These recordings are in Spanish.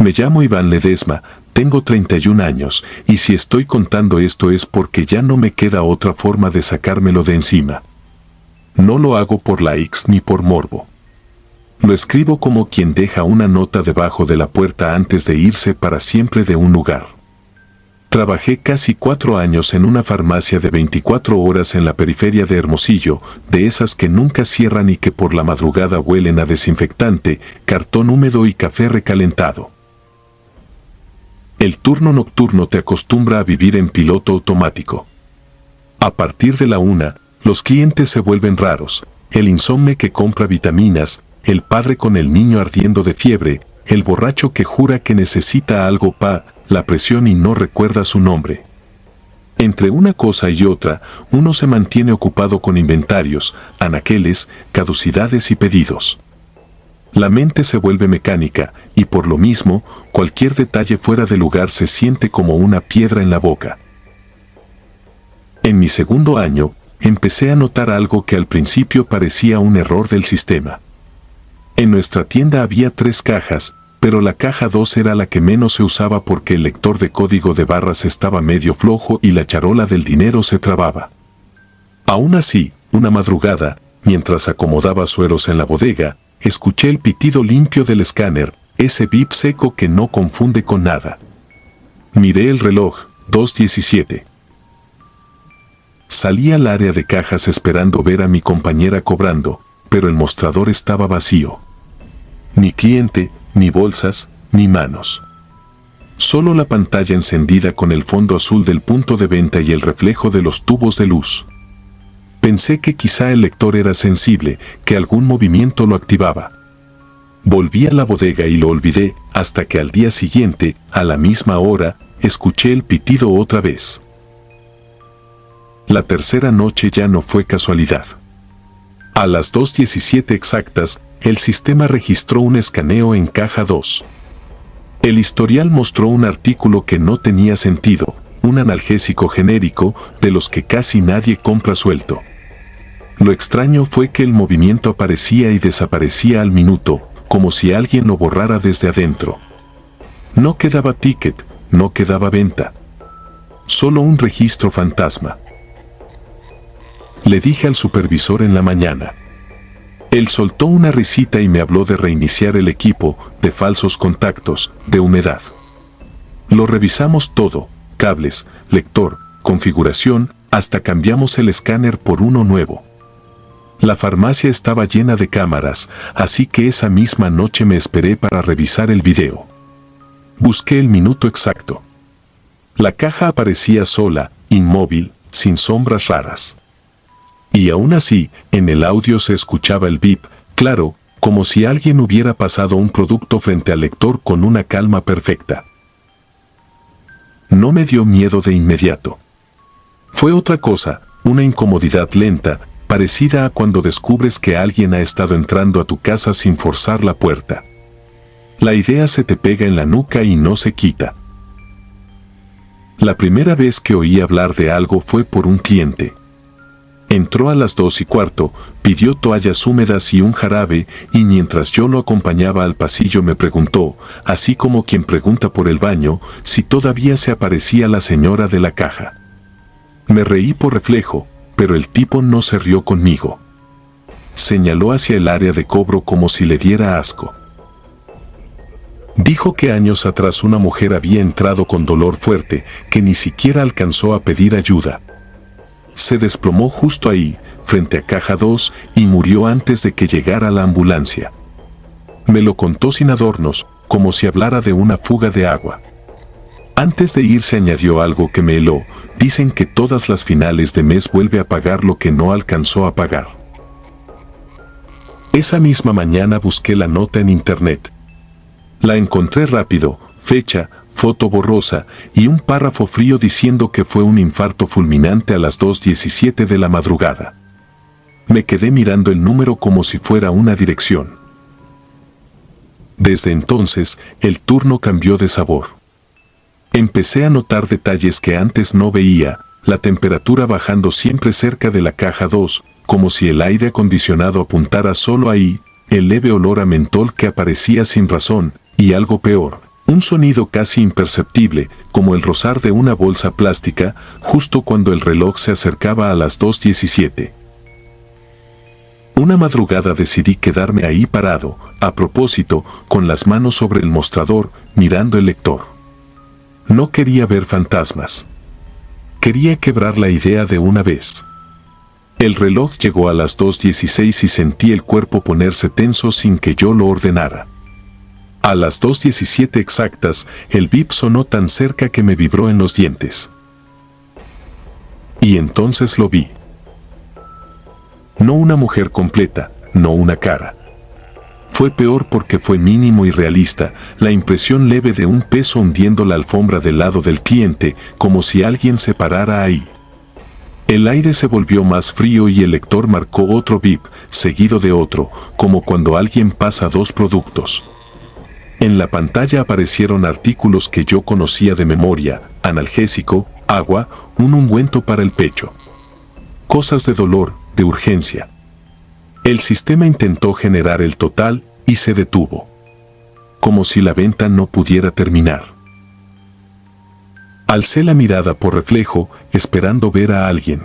Me llamo Iván Ledesma, tengo 31 años, y si estoy contando esto es porque ya no me queda otra forma de sacármelo de encima. No lo hago por likes ni por morbo. Lo escribo como quien deja una nota debajo de la puerta antes de irse para siempre de un lugar. Trabajé casi 4 años en una farmacia de 24 horas en la periferia de Hermosillo, de esas que nunca cierran y que por la madrugada huelen a desinfectante, cartón húmedo y café recalentado. El turno nocturno te acostumbra a vivir en piloto automático. A partir de la 1, los clientes se vuelven raros, el insomne que compra vitaminas, el padre con el niño ardiendo de fiebre, el borracho que jura que necesita algo para la presión y no recuerda su nombre. Entre una cosa y otra, uno se mantiene ocupado con inventarios, anaqueles, caducidades y pedidos. La mente se vuelve mecánica, y por lo mismo, cualquier detalle fuera de lugar se siente como una piedra en la boca. En mi segundo año, empecé a notar algo que al principio parecía un error del sistema. En nuestra tienda había 3 cajas, pero la caja 2 era la que menos se usaba porque el lector de código de barras estaba medio flojo y la charola del dinero se trababa. Aún así, una madrugada, mientras acomodaba sueros en la bodega, escuché el pitido limpio del escáner, ese bip seco que no confunde con nada. Miré el reloj, 2:17. Salí al área de cajas esperando ver a mi compañera cobrando, pero el mostrador estaba vacío. Ni cliente, ni bolsas, ni manos. Solo la pantalla encendida con el fondo azul del punto de venta y el reflejo de los tubos de luz. Pensé que quizá el lector era sensible, que algún movimiento lo activaba. Volví a la bodega y lo olvidé, hasta que al día siguiente, a la misma hora, escuché el pitido otra vez. La tercera noche ya no fue casualidad. A las 2:17 exactas, el sistema registró un escaneo en caja 2. El historial mostró un artículo que no tenía sentido, un analgésico genérico de los que casi nadie compra suelto. Lo extraño fue que el movimiento aparecía y desaparecía al minuto, como si alguien lo borrara desde adentro. No quedaba ticket, no quedaba venta. Solo un registro fantasma. Le dije al supervisor en la mañana. Él soltó una risita y me habló de reiniciar el equipo, de falsos contactos, de humedad. Lo revisamos todo, cables, lector, configuración, hasta cambiamos el escáner por uno nuevo. La farmacia estaba llena de cámaras, así que esa misma noche me esperé para revisar el video. Busqué el minuto exacto. La caja aparecía sola, inmóvil, sin sombras raras. Y aún así, en el audio se escuchaba el bip, claro, como si alguien hubiera pasado un producto frente al lector con una calma perfecta. No me dio miedo de inmediato. Fue otra cosa, una incomodidad lenta, parecida a cuando descubres que alguien ha estado entrando a tu casa sin forzar la puerta. La idea se te pega en la nuca y no se quita. La primera vez que oí hablar de algo fue por un cliente. Entró a las 2:15, pidió toallas húmedas y un jarabe, y mientras yo lo acompañaba al pasillo me preguntó, así como quien pregunta por el baño, si todavía se aparecía la señora de la caja. Me reí por reflejo, pero el tipo no se rió conmigo. Señaló hacia el área de cobro como si le diera asco. Dijo que años atrás una mujer había entrado con dolor fuerte, que ni siquiera alcanzó a pedir ayuda. Se desplomó justo ahí, frente a caja 2, y murió antes de que llegara la ambulancia. Me lo contó sin adornos, como si hablara de una fuga de agua. Antes de irse añadió algo que me heló, dicen que todas las finales de mes vuelve a pagar lo que no alcanzó a pagar. Esa misma mañana busqué la nota en internet. La encontré rápido, fecha, foto borrosa y un párrafo frío diciendo que fue un infarto fulminante a las 2:17 de la madrugada. Me quedé mirando el número como si fuera una dirección. Desde entonces, el turno cambió de sabor. Empecé a notar detalles que antes no veía, la temperatura bajando siempre cerca de la caja 2, como si el aire acondicionado apuntara solo ahí, el leve olor a mentol que aparecía sin razón, y algo peor, Un sonido casi imperceptible, como el rozar de una bolsa plástica, justo cuando el reloj se acercaba a las 2:17. Una madrugada decidí quedarme ahí parado, a propósito, con las manos sobre el mostrador, mirando el lector. No quería ver fantasmas. Quería quebrar la idea de una vez. El reloj llegó a las 2:16 y sentí el cuerpo ponerse tenso sin que yo lo ordenara. A las 2:17 exactas, el bip sonó tan cerca que me vibró en los dientes. Y entonces lo vi. No una mujer completa, no una cara. Fue peor porque fue mínimo y realista, la impresión leve de un peso hundiendo la alfombra del lado del cliente, como si alguien se parara ahí. El aire se volvió más frío y el lector marcó otro bip, seguido de otro, como cuando alguien pasa dos productos. En la pantalla aparecieron artículos que yo conocía de memoria: analgésico, agua, un ungüento para el pecho. Cosas de dolor, de urgencia. El sistema intentó generar el total y se detuvo. Como si la venta no pudiera terminar. Alcé la mirada por reflejo, esperando ver a alguien.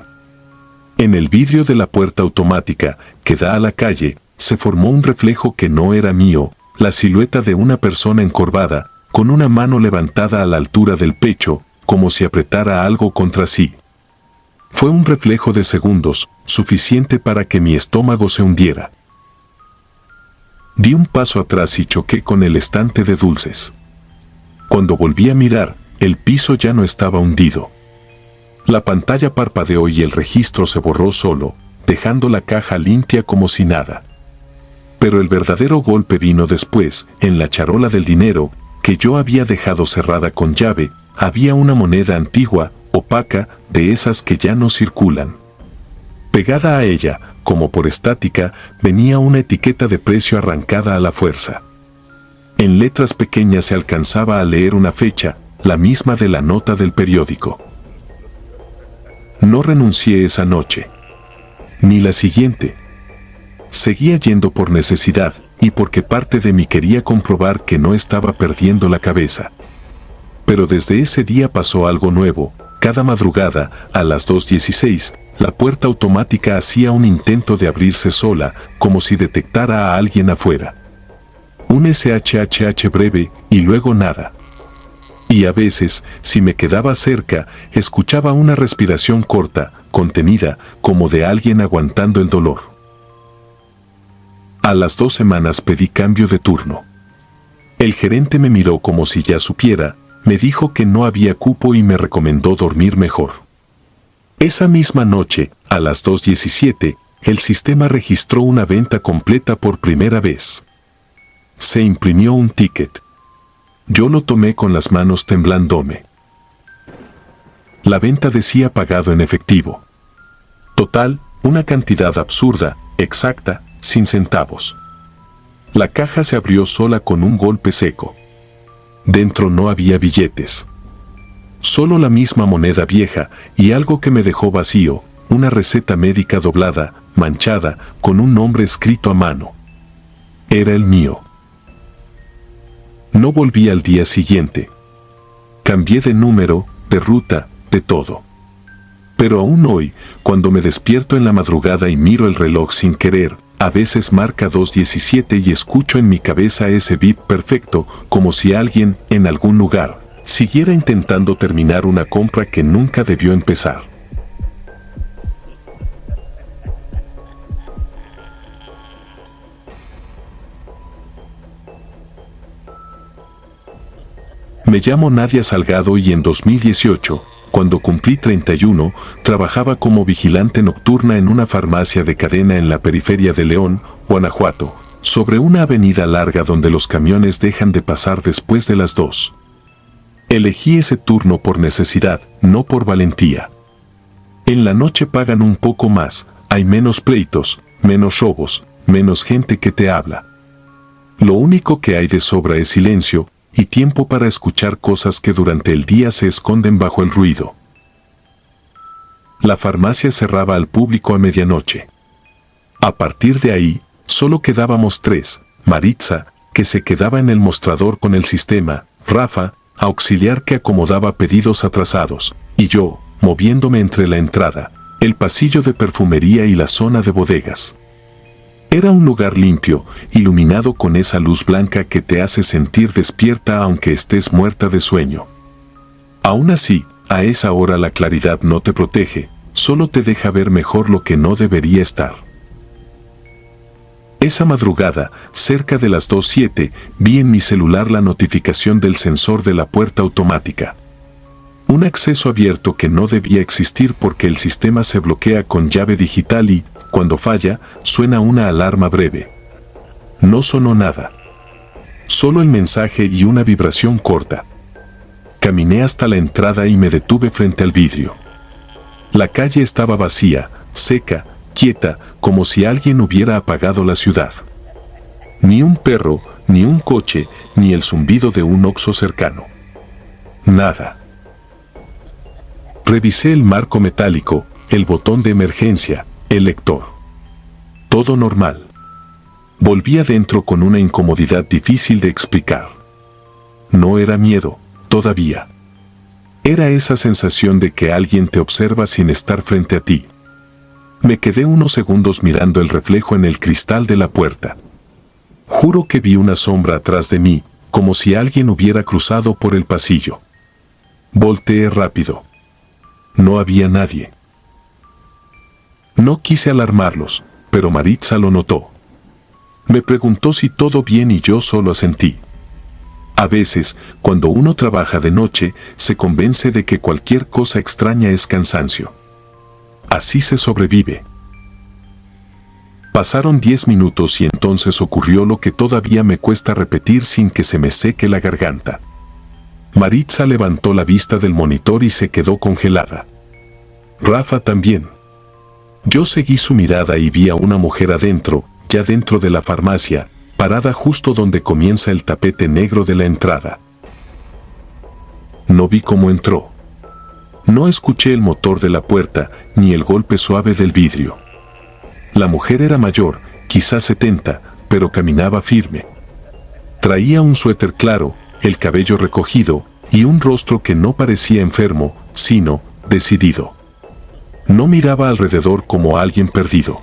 En el vidrio de la puerta automática, que da a la calle, se formó un reflejo que no era mío, la silueta de una persona encorvada, con una mano levantada a la altura del pecho, como si apretara algo contra sí. Fue un reflejo de segundos, suficiente para que mi estómago se hundiera. Di un paso atrás y choqué con el estante de dulces. Cuando volví a mirar, el piso ya no estaba hundido. La pantalla parpadeó y el registro se borró solo, dejando la caja limpia como si nada. Pero el verdadero golpe vino después. En la charola del dinero, que yo había dejado cerrada con llave, había una moneda antigua, opaca, de esas que ya no circulan. Pegada a ella, como por estática, venía una etiqueta de precio arrancada a la fuerza. En letras pequeñas se alcanzaba a leer una fecha, la misma de la nota del periódico. No renuncié esa noche. Ni la siguiente. Seguía yendo por necesidad, y porque parte de mí quería comprobar que no estaba perdiendo la cabeza. Pero desde ese día pasó algo nuevo. Cada madrugada, a las 2:16, la puerta automática hacía un intento de abrirse sola, como si detectara a alguien afuera. Un SHHH breve, y luego nada. Y a veces, si me quedaba cerca, escuchaba una respiración corta, contenida, como de alguien aguantando el dolor. A las 2 semanas pedí cambio de turno. El gerente me miró como si ya supiera, me dijo que no había cupo y me recomendó dormir mejor. Esa misma noche, a las 2:17, el sistema registró una venta completa por primera vez. Se imprimió un ticket. Yo lo tomé con las manos temblándome. La venta decía pagado en efectivo. Total, una cantidad absurda, exacta, sin centavos. La caja se abrió sola con un golpe seco. Dentro no había billetes. Solo la misma moneda vieja y algo que me dejó vacío, una receta médica doblada, manchada, con un nombre escrito a mano. Era el mío. No volví al día siguiente. Cambié de número, de ruta, de todo. Pero aún hoy, cuando me despierto en la madrugada y miro el reloj sin querer, a veces marca 2:17 y escucho en mi cabeza ese bip perfecto, como si alguien, en algún lugar, siguiera intentando terminar una compra que nunca debió empezar. Me llamo Nadia Salgado y en 2018, cuando cumplí 31, trabajaba como vigilante nocturna en una farmacia de cadena en la periferia de León, Guanajuato, sobre una avenida larga donde los camiones dejan de pasar después de las 2. Elegí ese turno por necesidad, no por valentía. En la noche pagan un poco más, hay menos pleitos, menos robos, menos gente que te habla. Lo único que hay de sobra es silencio, y tiempo para escuchar cosas que durante el día se esconden bajo el ruido. La farmacia cerraba al público a medianoche. A partir de ahí, solo quedábamos 3, Maritza, que se quedaba en el mostrador con el sistema, Rafa, auxiliar que acomodaba pedidos atrasados, y yo, moviéndome entre la entrada, el pasillo de perfumería y la zona de bodegas. Era un lugar limpio, iluminado con esa luz blanca que te hace sentir despierta aunque estés muerta de sueño. Aún así, a esa hora la claridad no te protege, solo te deja ver mejor lo que no debería estar. Esa madrugada, cerca de las 2:07, vi en mi celular la notificación del sensor de la puerta automática. Un acceso abierto que no debía existir porque el sistema se bloquea con llave digital y, cuando falla, suena una alarma breve. No sonó nada. Solo el mensaje y una vibración corta. Caminé hasta la entrada y me detuve frente al vidrio. La calle estaba vacía, seca, quieta, como si alguien hubiera apagado la ciudad. Ni un perro, ni un coche, ni el zumbido de un Oxxo cercano. Nada. Revisé el marco metálico, el botón de emergencia, el lector. Todo normal. Volví adentro con una incomodidad difícil de explicar. No era miedo, todavía. Era esa sensación de que alguien te observa sin estar frente a ti. Me quedé unos segundos mirando el reflejo en el cristal de la puerta. Juro que vi una sombra atrás de mí, como si alguien hubiera cruzado por el pasillo. Volteé rápido. No había nadie. No quise alarmarlos, pero Maritza lo notó. Me preguntó si todo bien y yo solo asentí. A veces, cuando uno trabaja de noche, se convence de que cualquier cosa extraña es cansancio. Así se sobrevive. Pasaron 10 minutos y entonces ocurrió lo que todavía me cuesta repetir sin que se me seque la garganta. Maritza levantó la vista del monitor y se quedó congelada. Rafa también. Yo seguí su mirada y vi a una mujer adentro, ya dentro de la farmacia, parada justo donde comienza el tapete negro de la entrada. No vi cómo entró. No escuché el motor de la puerta, ni el golpe suave del vidrio. La mujer era mayor, quizás 70, pero caminaba firme. Traía un suéter claro, el cabello recogido, y un rostro que no parecía enfermo, sino decidido. No miraba alrededor como alguien perdido.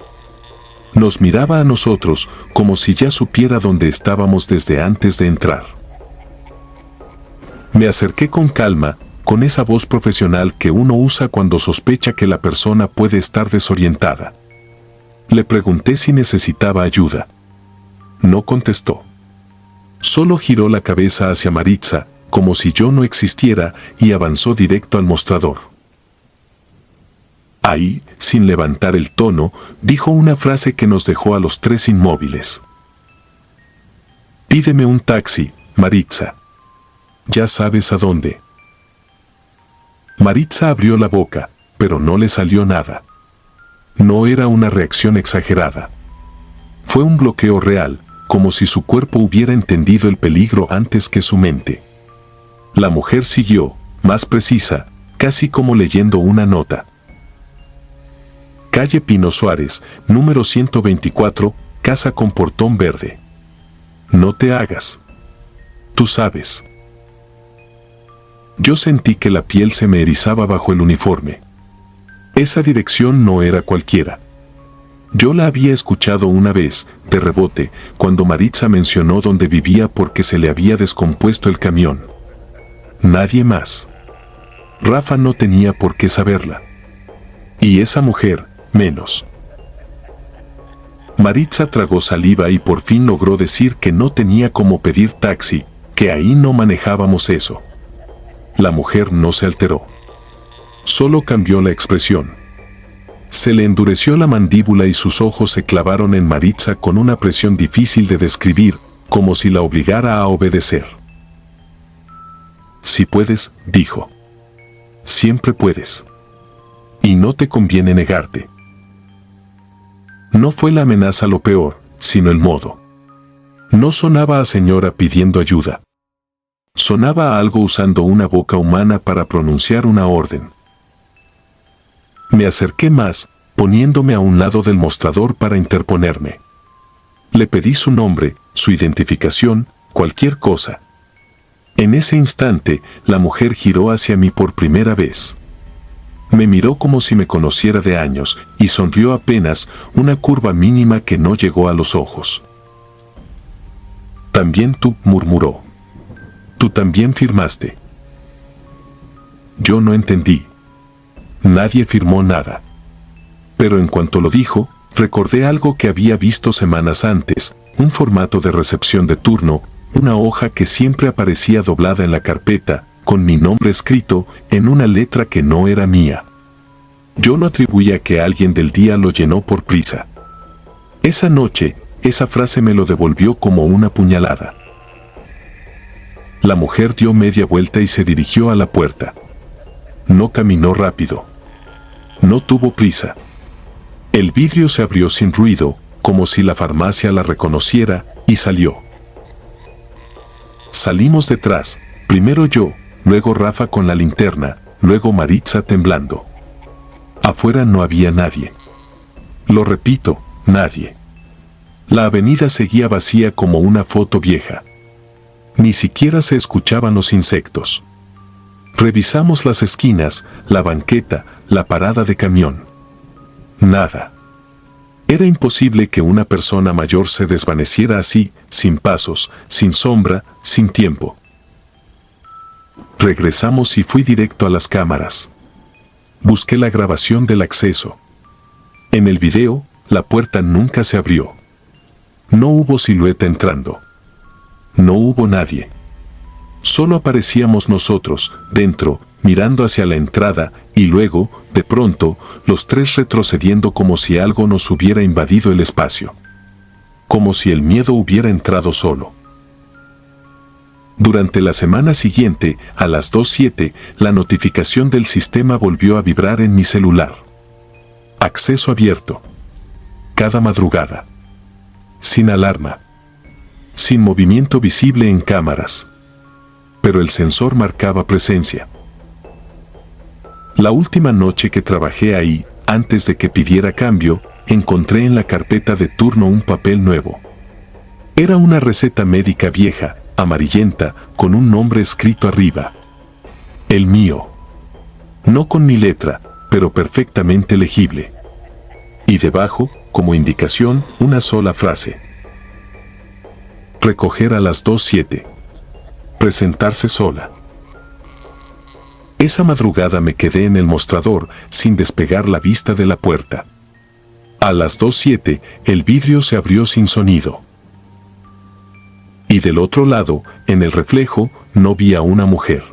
Nos miraba a nosotros como si ya supiera dónde estábamos desde antes de entrar. Me acerqué con calma, con esa voz profesional que uno usa cuando sospecha que la persona puede estar desorientada. Le pregunté si necesitaba ayuda. No contestó. Solo giró la cabeza hacia Maritza, como si yo no existiera, y avanzó directo al mostrador. Ahí, sin levantar el tono, dijo una frase que nos dejó a los tres inmóviles. Pídeme un taxi, Maritza. Ya sabes a dónde. Maritza abrió la boca, pero no le salió nada. No era una reacción exagerada. Fue un bloqueo real, como si su cuerpo hubiera entendido el peligro antes que su mente. La mujer siguió, más precisa, casi como leyendo una nota. Calle Pino Suárez, número 124, casa con portón verde. No te hagas. Tú sabes. Yo sentí que la piel se me erizaba bajo el uniforme. Esa dirección no era cualquiera. Yo la había escuchado una vez, de rebote, cuando Maritza mencionó dónde vivía porque se le había descompuesto el camión. Nadie más. Rafa no tenía por qué saberla. Y esa mujer, menos. Maritza tragó saliva y por fin logró decir que no tenía cómo pedir taxi, que ahí no manejábamos eso. La mujer no se alteró. Solo cambió la expresión. Se le endureció la mandíbula y sus ojos se clavaron en Maritza con una presión difícil de describir, como si la obligara a obedecer. Si puedes, dijo. Siempre puedes. Y no te conviene negarte. No fue la amenaza lo peor, sino el modo. No sonaba a señora pidiendo ayuda. Sonaba a algo usando una boca humana para pronunciar una orden. Me acerqué más, poniéndome a un lado del mostrador para interponerme. Le pedí su nombre, su identificación, cualquier cosa. En ese instante, la mujer giró hacia mí por primera vez. Me miró como si me conociera de años y sonrió apenas una curva mínima que no llegó a los ojos. «También tú», murmuró. «Tú también firmaste». Yo no entendí. Nadie firmó nada. Pero en cuanto lo dijo, recordé algo que había visto semanas antes, un formato de recepción de turno, una hoja que siempre aparecía doblada en la carpeta, con mi nombre escrito en una letra que no era mía. Yo lo atribuía que alguien del día lo llenó por prisa. Esa noche, esa frase me lo devolvió como una puñalada. La mujer dio media vuelta y se dirigió a la puerta. No caminó rápido. No tuvo prisa. El vidrio se abrió sin ruido, como si la farmacia la reconociera, y salió. Salimos detrás, primero yo, luego Rafa con la linterna, luego Maritza temblando. Afuera no había nadie. Lo repito, nadie. La avenida seguía vacía como una foto vieja. Ni siquiera se escuchaban los insectos. Revisamos las esquinas, la banqueta, la parada de camión. Nada. Era imposible que una persona mayor se desvaneciera así, sin pasos, sin sombra, sin tiempo. Regresamos y fui directo a las cámaras. Busqué la grabación del acceso. En el video, la puerta nunca se abrió. No hubo silueta entrando. No hubo nadie. Solo aparecíamos nosotros, dentro, mirando hacia la entrada, y luego, de pronto, los tres retrocediendo como si algo nos hubiera invadido el espacio. Como si el miedo hubiera entrado solo. Durante la semana siguiente, a las 2:07, la notificación del sistema volvió a vibrar en mi celular. Acceso abierto. Cada madrugada. Sin alarma. Sin movimiento visible en cámaras. Pero el sensor marcaba presencia. La última noche que trabajé ahí, antes de que pidiera cambio, encontré en la carpeta de turno un papel nuevo. Era una receta médica vieja, amarillenta, con un nombre escrito arriba. El mío. No con mi letra, pero perfectamente legible. Y debajo, como indicación, una sola frase. Recoger a las 2:07. Presentarse sola. Esa madrugada me quedé en el mostrador, sin despegar la vista de la puerta. A las 2:07, el vidrio se abrió sin sonido. Y del otro lado, en el reflejo, no vi a una mujer.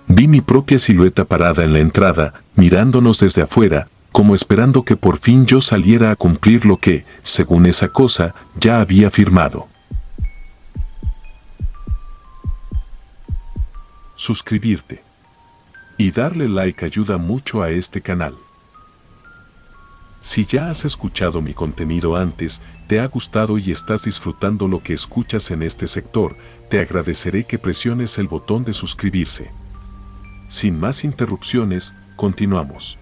Vi mi propia silueta parada en la entrada, mirándonos desde afuera, como esperando que por fin yo saliera a cumplir lo que, según esa cosa, ya había firmado. Suscribirte y darle like ayuda mucho a este canal. Si ya has escuchado mi contenido antes, te ha gustado y estás disfrutando lo que escuchas en este sector, te agradeceré que presiones el botón de suscribirse. Sin más interrupciones, continuamos.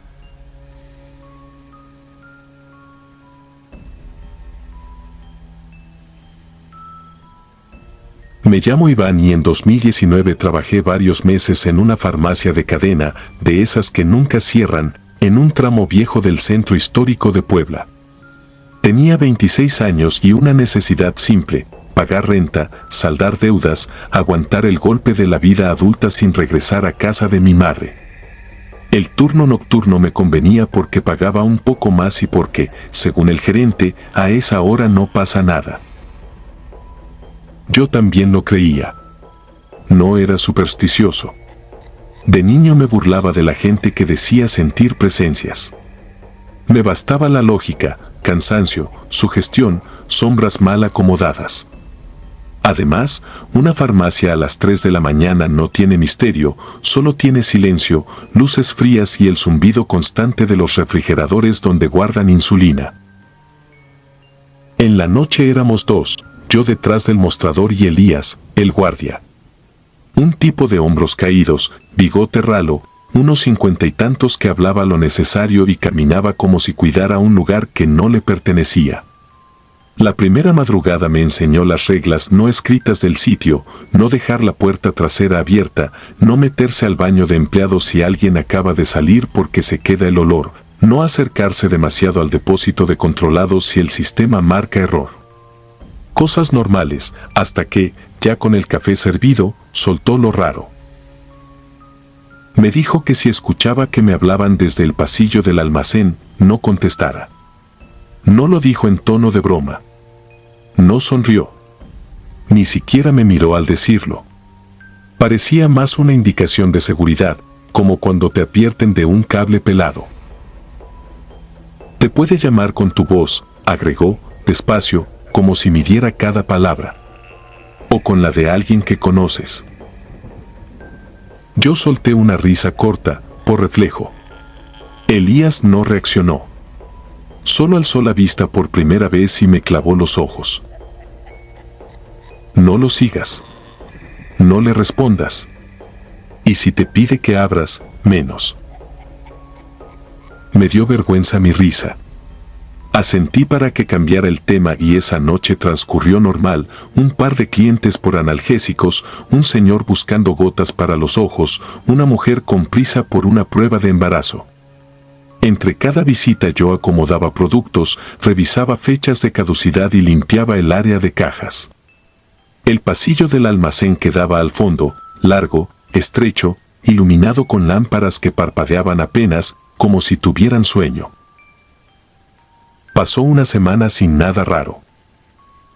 Me llamo Iván y en 2019 trabajé varios meses en una farmacia de cadena, de esas que nunca cierran, en un tramo viejo del centro histórico de Puebla. Tenía 26 años y una necesidad simple: pagar renta, saldar deudas, aguantar el golpe de la vida adulta sin regresar a casa de mi madre. El turno nocturno me convenía porque pagaba un poco más y porque, según el gerente, a esa hora no pasa nada. Yo también lo creía. No era supersticioso. De niño me burlaba de la gente que decía sentir presencias. Me bastaba la lógica, cansancio, sugestión, sombras mal acomodadas. Además, una farmacia a las 3 de la mañana no tiene misterio, solo tiene silencio, luces frías y el zumbido constante de los refrigeradores donde guardan insulina. En la noche éramos dos, yo detrás del mostrador y Elías, el guardia. Un tipo de hombros caídos, bigote ralo, unos 50 y tantos que hablaba lo necesario y caminaba como si cuidara un lugar que no le pertenecía. La primera madrugada me enseñó las reglas no escritas del sitio: no dejar la puerta trasera abierta, no meterse al baño de empleados si alguien acaba de salir porque se queda el olor, no acercarse demasiado al depósito de controlados si el sistema marca error. Cosas normales, hasta que, ya con el café servido, soltó lo raro. Me dijo que si escuchaba que me hablaban desde el pasillo del almacén, no contestara. No lo dijo en tono de broma. No sonrió. Ni siquiera me miró al decirlo. Parecía más una indicación de seguridad, como cuando te advierten de un cable pelado. Te puede llamar con tu voz, agregó, despacio, como si midiera cada palabra. O con la de alguien que conoces. Yo solté una risa corta, por reflejo. Elías no reaccionó. Solo alzó la vista por primera vez y me clavó los ojos. No lo sigas. No le respondas. Y si te pide que abras, menos. Me dio vergüenza mi risa. Asentí para que cambiara el tema y esa noche transcurrió normal: un par de clientes por analgésicos, un señor buscando gotas para los ojos, una mujer con prisa por una prueba de embarazo. Entre cada visita yo acomodaba productos, revisaba fechas de caducidad y limpiaba el área de cajas. El pasillo del almacén quedaba al fondo, largo, estrecho, iluminado con lámparas que parpadeaban apenas, como si tuvieran sueño. Pasó una semana sin nada raro.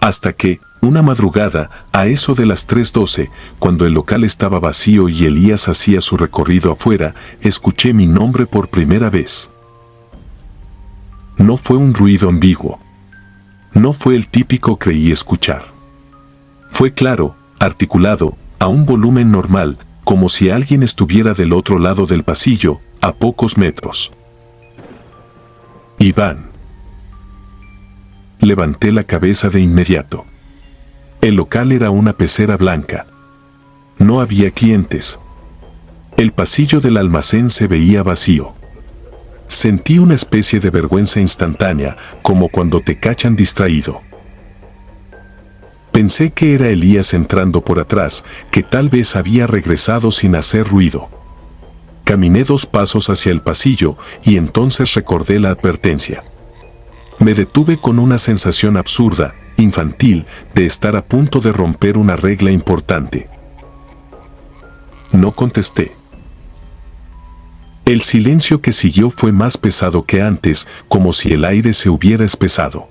Hasta que, una madrugada, a eso de las 3:12, cuando el local estaba vacío y Elías hacía su recorrido afuera, escuché mi nombre por primera vez. No fue un ruido ambiguo. No fue el típico creí escuchar. Fue claro, articulado, a un volumen normal, como si alguien estuviera del otro lado del pasillo, a pocos metros. Iván. Levanté la cabeza de inmediato. El local era una pecera blanca. No había clientes. El pasillo del almacén se veía vacío. Sentí una especie de vergüenza instantánea, como cuando te cachan distraído. Pensé que era Elías entrando por atrás, que tal vez había regresado sin hacer ruido. Caminé 2 pasos hacia el pasillo y entonces recordé la advertencia. Me detuve con una sensación absurda, infantil, de estar a punto de romper una regla importante. No contesté. El silencio que siguió fue más pesado que antes, como si el aire se hubiera espesado.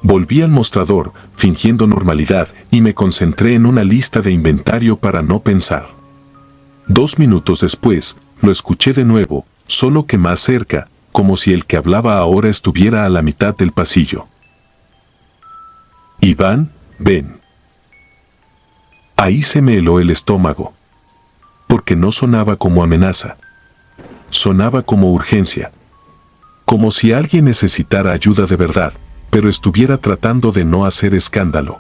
Volví al mostrador, fingiendo normalidad, y me concentré en una lista de inventario para no pensar. 2 minutos después, lo escuché de nuevo, solo que más cerca, como si el que hablaba ahora estuviera a la mitad del pasillo. Iván, ven. Ahí se me heló el estómago. Porque no sonaba como amenaza. Sonaba como urgencia. Como si alguien necesitara ayuda de verdad, pero estuviera tratando de no hacer escándalo.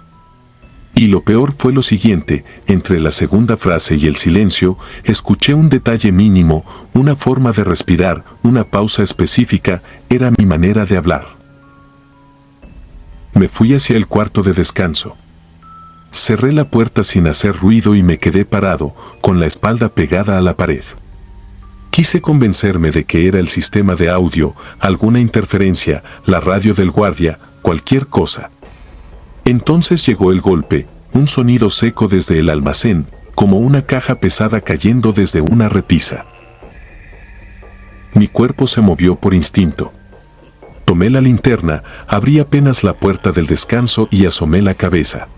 Y lo peor fue lo siguiente: entre la segunda frase y el silencio, escuché un detalle mínimo, una forma de respirar, una pausa específica. Era mi manera de hablar. Me fui hacia el cuarto de descanso. Cerré la puerta sin hacer ruido y me quedé parado, con la espalda pegada a la pared. Quise convencerme de que era el sistema de audio, alguna interferencia, la radio del guardia, cualquier cosa. Entonces llegó el golpe, un sonido seco desde el almacén, como una caja pesada cayendo desde una repisa. Mi cuerpo se movió por instinto. Tomé la linterna, abrí apenas la puerta del descanso y asomé la cabeza.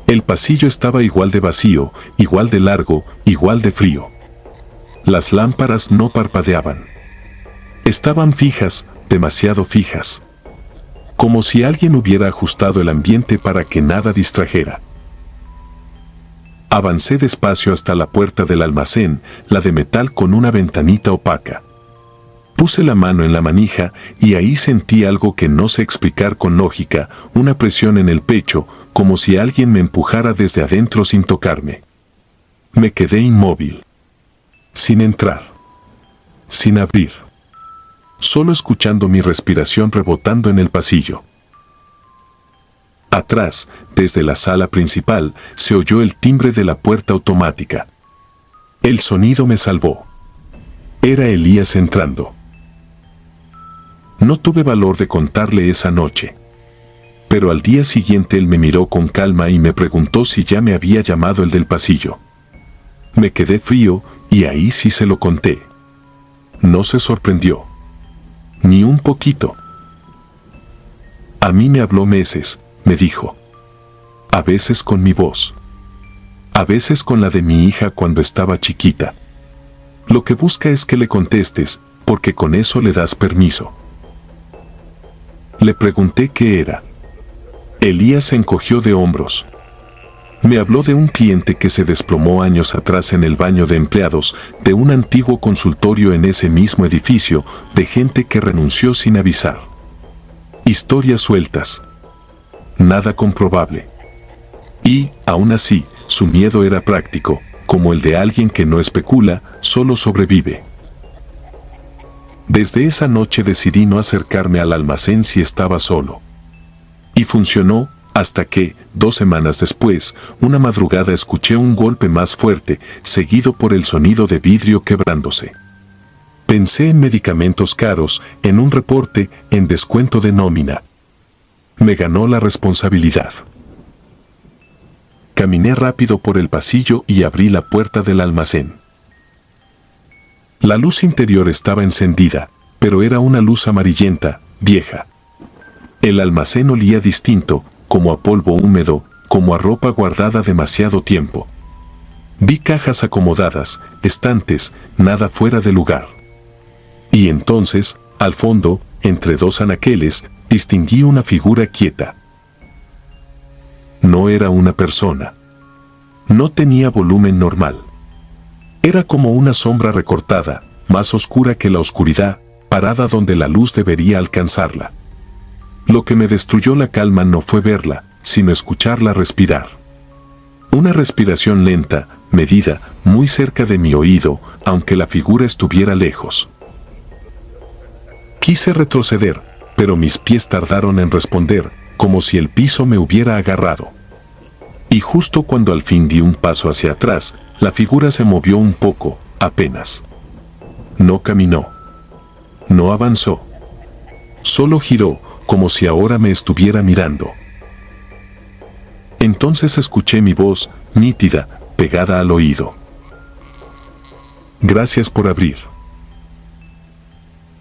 El pasillo estaba igual de vacío, igual de largo, igual de frío. Las lámparas no parpadeaban. Estaban fijas, demasiado fijas. Como si alguien hubiera ajustado el ambiente para que nada distrajera. Avancé despacio hasta la puerta del almacén, la de metal con una ventanita opaca. Puse la mano en la manija y ahí sentí algo que no sé explicar con lógica, una presión en el pecho, como si alguien me empujara desde adentro sin tocarme. Me quedé inmóvil. Sin entrar. Sin abrir. Solo escuchando mi respiración rebotando en el pasillo. Atrás, desde la sala principal, se oyó el timbre de la puerta automática. El sonido me salvó. Era Elías entrando. No tuve valor de contarle esa noche. Pero al día siguiente él me miró con calma y me preguntó si ya me había llamado el del pasillo. Me quedé frío y ahí sí se lo conté. No se sorprendió. Ni un poquito. A mí me habló meses, me dijo. A veces con mi voz. A veces con la de mi hija cuando estaba chiquita. Lo que busca es que le contestes, porque con eso le das permiso. Le pregunté qué era. Elías se encogió de hombros. Me habló de un cliente que se desplomó años atrás en el baño de empleados de un antiguo consultorio en ese mismo edificio, de gente que renunció sin avisar. Historias sueltas. Nada comprobable. Y, aún así, su miedo era práctico, como el de alguien que no especula, solo sobrevive. Desde esa noche decidí no acercarme al almacén si estaba solo. Y funcionó, hasta que, 2 semanas después, una madrugada escuché un golpe más fuerte, seguido por el sonido de vidrio quebrándose. Pensé en medicamentos caros, en un reporte, en descuento de nómina. Me ganó la responsabilidad. Caminé rápido por el pasillo y abrí la puerta del almacén. La luz interior estaba encendida, pero era una luz amarillenta, vieja. El almacén olía distinto, como a polvo húmedo, como a ropa guardada demasiado tiempo. Vi cajas acomodadas, estantes, nada fuera de lugar. Y entonces, al fondo, entre 2 anaqueles, distinguí una figura quieta. No era una persona. No tenía volumen normal. Era como una sombra recortada, más oscura que la oscuridad, parada donde la luz debería alcanzarla. Lo que me destruyó la calma no fue verla, sino escucharla respirar. Una respiración lenta, medida, muy cerca de mi oído, aunque la figura estuviera lejos. Quise retroceder, pero mis pies tardaron en responder, como si el piso me hubiera agarrado. Y justo cuando al fin di un paso hacia atrás, la figura se movió un poco, apenas. No caminó. No avanzó. Solo giró, como si ahora me estuviera mirando. Entonces escuché mi voz, nítida, pegada al oído. Gracias por abrir.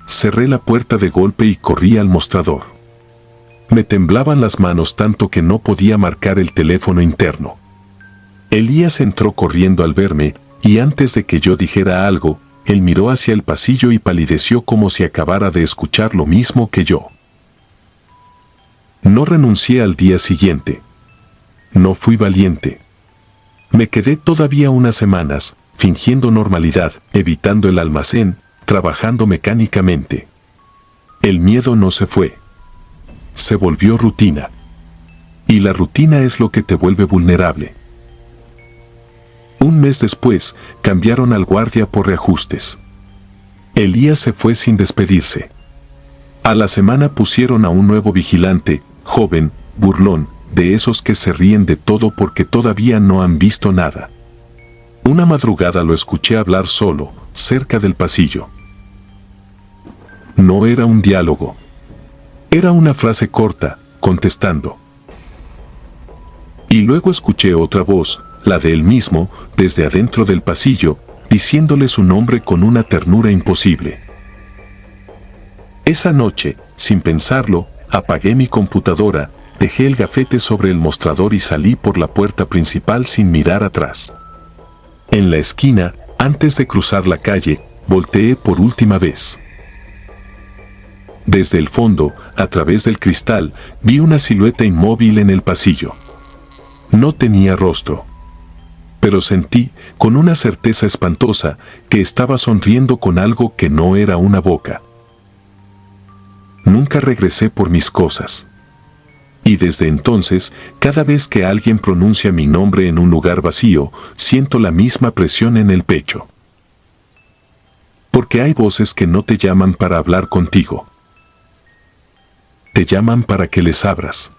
Cerré la puerta de golpe y corrí al mostrador. Me temblaban las manos tanto que no podía marcar el teléfono interno. Elías entró corriendo al verme, y antes de que yo dijera algo, él miró hacia el pasillo y palideció como si acabara de escuchar lo mismo que yo. No renuncié al día siguiente. No fui valiente. Me quedé todavía unas semanas, fingiendo normalidad, evitando el almacén, trabajando mecánicamente. El miedo no se fue. Se volvió rutina. Y la rutina es lo que te vuelve vulnerable. Un mes después, cambiaron al guardia por reajustes. Elías se fue sin despedirse. A la semana pusieron a un nuevo vigilante, joven, burlón, de esos que se ríen de todo porque todavía no han visto nada. Una madrugada lo escuché hablar solo, cerca del pasillo. No era un diálogo. Era una frase corta, contestando. Y luego escuché otra voz, la de él mismo, desde adentro del pasillo, diciéndole su nombre con una ternura imposible. Esa noche, sin pensarlo, apagué mi computadora, dejé el gafete sobre el mostrador y salí por la puerta principal sin mirar atrás. En la esquina, antes de cruzar la calle, volteé por última vez. Desde el fondo, a través del cristal, vi una silueta inmóvil en el pasillo. No tenía rostro. Pero sentí, con una certeza espantosa, que estaba sonriendo con algo que no era una boca. Nunca regresé por mis cosas. Y desde entonces, cada vez que alguien pronuncia mi nombre en un lugar vacío, siento la misma presión en el pecho. Porque hay voces que no te llaman para hablar contigo. Te llaman para que les abras.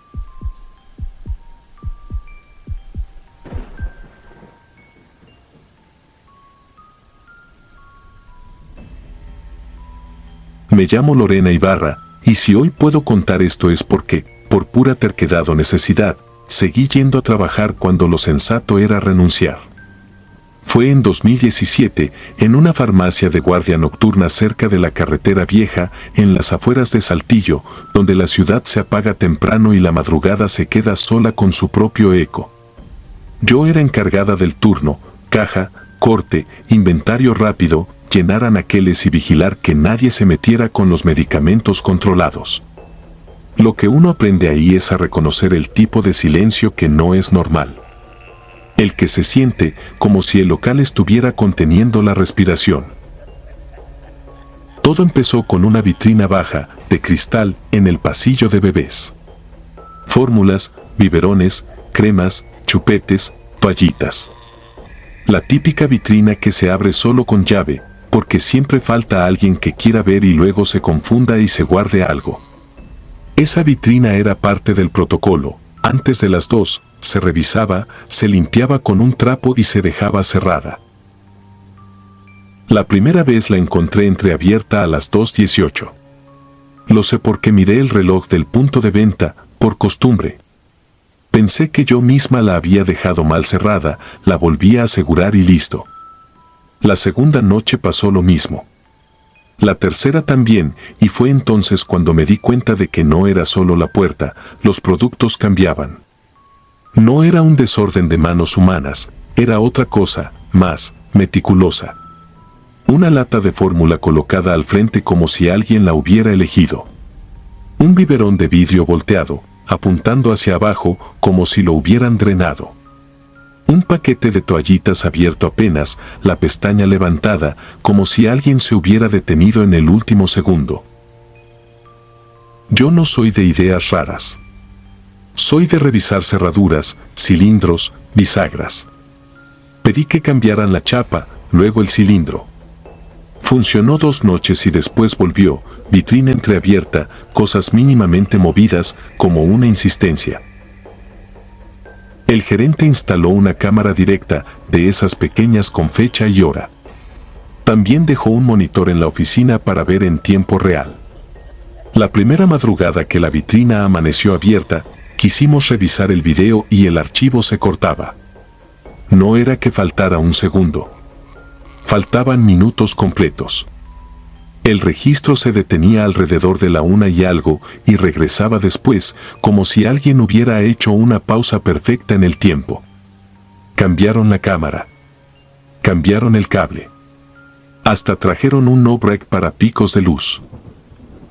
Me llamo Lorena Ibarra, y si hoy puedo contar esto es porque, por pura terquedad o necesidad, seguí yendo a trabajar cuando lo sensato era renunciar. Fue en 2017, en una farmacia de guardia nocturna cerca de la carretera vieja, en las afueras de Saltillo, donde la ciudad se apaga temprano y la madrugada se queda sola con su propio eco. Yo era encargada del turno, caja, corte, inventario rápido, llenar anaqueles y vigilar que nadie se metiera con los medicamentos controlados. Lo que uno aprende ahí es a reconocer el tipo de silencio que no es normal. El que se siente como si el local estuviera conteniendo la respiración. Todo empezó con una vitrina baja, de cristal, en el pasillo de bebés. Fórmulas, biberones, cremas, chupetes, toallitas. La típica vitrina que se abre solo con llave, porque siempre falta alguien que quiera ver y luego se confunda y se guarde algo. Esa vitrina era parte del protocolo. Antes de las 2, se revisaba, se limpiaba con un trapo y se dejaba cerrada. La primera vez la encontré entreabierta a las 2:18. Lo sé porque miré el reloj del punto de venta, por costumbre. Pensé que yo misma la había dejado mal cerrada, la volví a asegurar y listo. La segunda noche pasó lo mismo. La tercera también, y fue entonces cuando me di cuenta de que no era solo la puerta, los productos cambiaban. No era un desorden de manos humanas, era otra cosa, más meticulosa. Una lata de fórmula colocada al frente como si alguien la hubiera elegido. Un biberón de vidrio volteado, apuntando hacia abajo como si lo hubieran drenado. Un paquete de toallitas abierto apenas, la pestaña levantada, como si alguien se hubiera detenido en el último segundo. Yo no soy de ideas raras. Soy de revisar cerraduras, cilindros, bisagras. Pedí que cambiaran la chapa, luego el cilindro. Funcionó 2 noches y después volvió, vitrina entreabierta, cosas mínimamente movidas, como una insistencia. El gerente instaló una cámara directa, de esas pequeñas con fecha y hora. También dejó un monitor en la oficina para ver en tiempo real. La primera madrugada que la vitrina amaneció abierta, quisimos revisar el video y el archivo se cortaba. No era que faltara un segundo. Faltaban minutos completos. El registro se detenía alrededor de la 1 y algo y regresaba después, como si alguien hubiera hecho una pausa perfecta en el tiempo. Cambiaron la cámara. Cambiaron el cable. Hasta trajeron un no-break para picos de luz.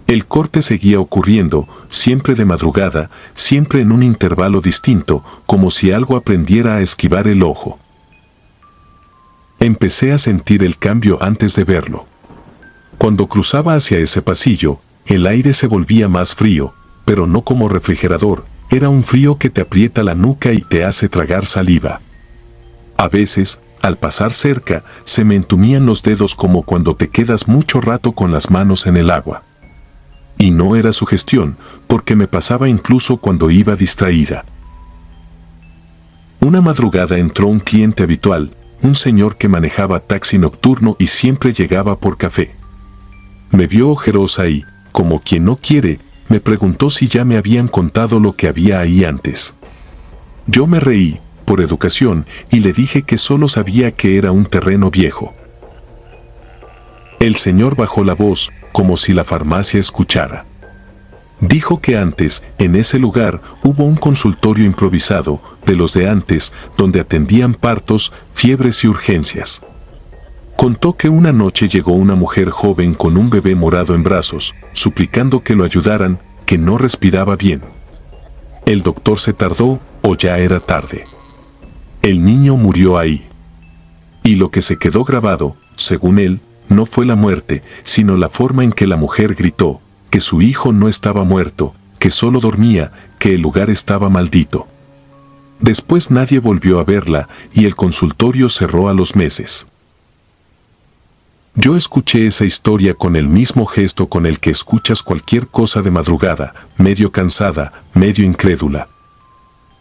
El corte seguía ocurriendo, siempre de madrugada, siempre en un intervalo distinto, como si algo aprendiera a esquivar el ojo. Empecé a sentir el cambio antes de verlo. Cuando cruzaba hacia ese pasillo, el aire se volvía más frío, pero no como refrigerador, era un frío que te aprieta la nuca y te hace tragar saliva. A veces, al pasar cerca, se me entumían los dedos como cuando te quedas mucho rato con las manos en el agua. Y no era sugestión, porque me pasaba incluso cuando iba distraída. Una madrugada entró un cliente habitual, un señor que manejaba taxi nocturno y siempre llegaba por café. Me vio ojerosa y, como quien no quiere, me preguntó si ya me habían contado lo que había ahí antes. Yo me reí, por educación, y le dije que solo sabía que era un terreno viejo. El señor bajó la voz, como si la farmacia escuchara. Dijo que antes, en ese lugar, hubo un consultorio improvisado, de los de antes, donde atendían partos, fiebres y urgencias. Contó que una noche llegó una mujer joven con un bebé morado en brazos, suplicando que lo ayudaran, que no respiraba bien. El doctor se tardó, o ya era tarde. El niño murió ahí. Y lo que se quedó grabado, según él, no fue la muerte, sino la forma en que la mujer gritó, que su hijo no estaba muerto, que solo dormía, que el lugar estaba maldito. Después nadie volvió a verla, y el consultorio cerró a los meses. Yo escuché esa historia con el mismo gesto con el que escuchas cualquier cosa de madrugada, medio cansada, medio incrédula.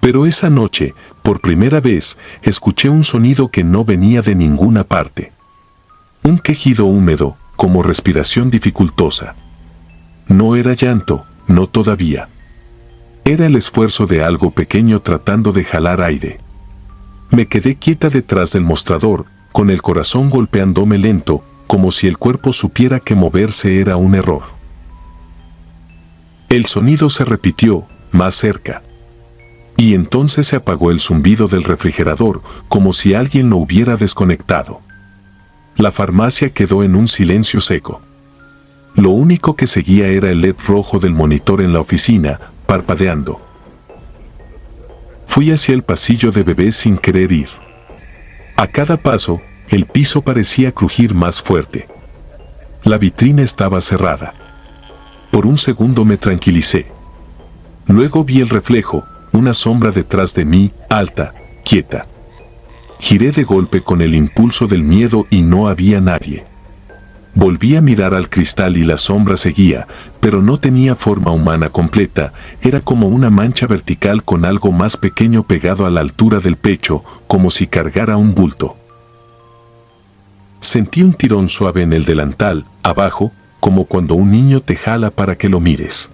Pero esa noche, por primera vez, escuché un sonido que no venía de ninguna parte. Un quejido húmedo, como respiración dificultosa. No era llanto, no todavía. Era el esfuerzo de algo pequeño tratando de jalar aire. Me quedé quieta detrás del mostrador, con el corazón golpeándome lento, como si el cuerpo supiera que moverse era un error. El sonido se repitió, más cerca. Y entonces se apagó el zumbido del refrigerador, como si alguien lo hubiera desconectado. La farmacia quedó en un silencio seco. Lo único que seguía era el LED rojo del monitor en la oficina, parpadeando. Fui hacia el pasillo de bebés sin querer ir. A cada paso, el piso parecía crujir más fuerte. La vitrina estaba cerrada. Por un segundo me tranquilicé. Luego vi el reflejo, una sombra detrás de mí, alta, quieta. Giré de golpe con el impulso del miedo y no había nadie. Volví a mirar al cristal y la sombra seguía, pero no tenía forma humana completa, era como una mancha vertical con algo más pequeño pegado a la altura del pecho, como si cargara un bulto. Sentí un tirón suave en el delantal, abajo, como cuando un niño te jala para que lo mires.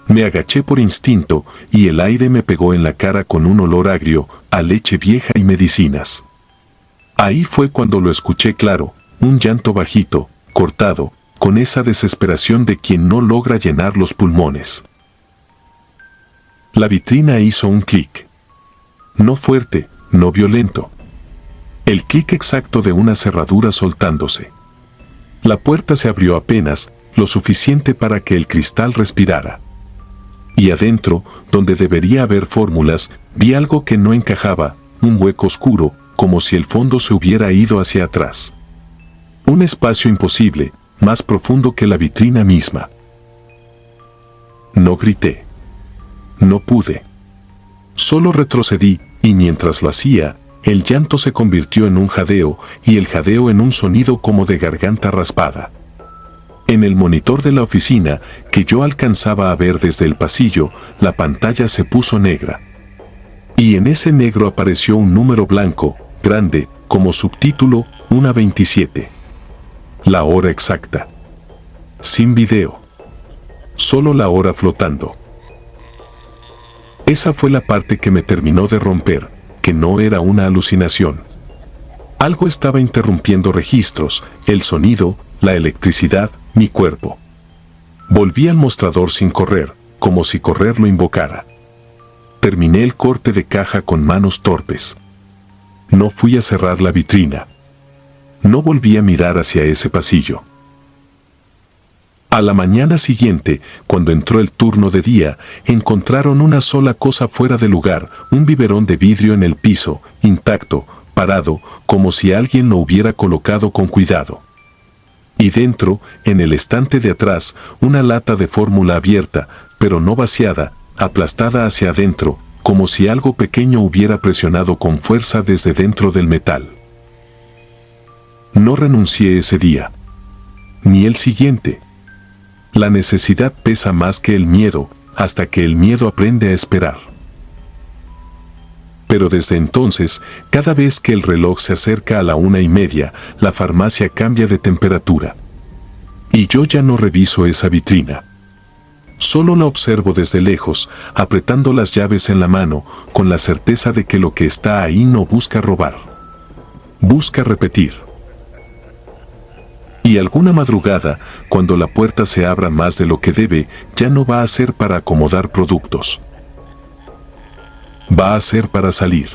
Me agaché por instinto y el aire me pegó en la cara con un olor agrio, a leche vieja y medicinas. Ahí fue cuando lo escuché claro, un llanto bajito, cortado, con esa desesperación de quien no logra llenar los pulmones. La vitrina hizo un clic. No fuerte, no violento. El clic exacto de una cerradura soltándose. La puerta se abrió apenas, lo suficiente para que el cristal respirara. Y adentro, donde debería haber fórmulas, vi algo que no encajaba, un hueco oscuro, como si el fondo se hubiera ido hacia atrás. Un espacio imposible, más profundo que la vitrina misma. No grité. No pude. Solo retrocedí, y mientras lo hacía, el llanto se convirtió en un jadeo, y el jadeo en un sonido como de garganta raspada. En el monitor de la oficina, que yo alcanzaba a ver desde el pasillo, la pantalla se puso negra. Y en ese negro apareció un número blanco, grande, como subtítulo, 1:27. La hora exacta. Sin video. Solo la hora flotando. Esa fue la parte que me terminó de romper, que no era una alucinación. Algo estaba interrumpiendo registros, el sonido, la electricidad, mi cuerpo. Volví al mostrador sin correr, como si correr lo invocara. Terminé el corte de caja con manos torpes. No fui a cerrar la vitrina. No volví a mirar hacia ese pasillo. A la mañana siguiente, cuando entró el turno de día, encontraron una sola cosa fuera de lugar, un biberón de vidrio en el piso, intacto, parado, como si alguien lo hubiera colocado con cuidado. Y dentro, en el estante de atrás, una lata de fórmula abierta, pero no vaciada, aplastada hacia adentro, como si algo pequeño hubiera presionado con fuerza desde dentro del metal. No renuncié ese día. Ni el siguiente. La necesidad pesa más que el miedo, hasta que el miedo aprende a esperar. Pero desde entonces, cada vez que el reloj se acerca a la 1:30, la farmacia cambia de temperatura. Y yo ya no reviso esa vitrina. Solo la observo desde lejos, apretando las llaves en la mano, con la certeza de que lo que está ahí no busca robar. Busca repetir. Y alguna madrugada, cuando la puerta se abra más de lo que debe, ya no va a ser para acomodar productos. Va a ser para salir.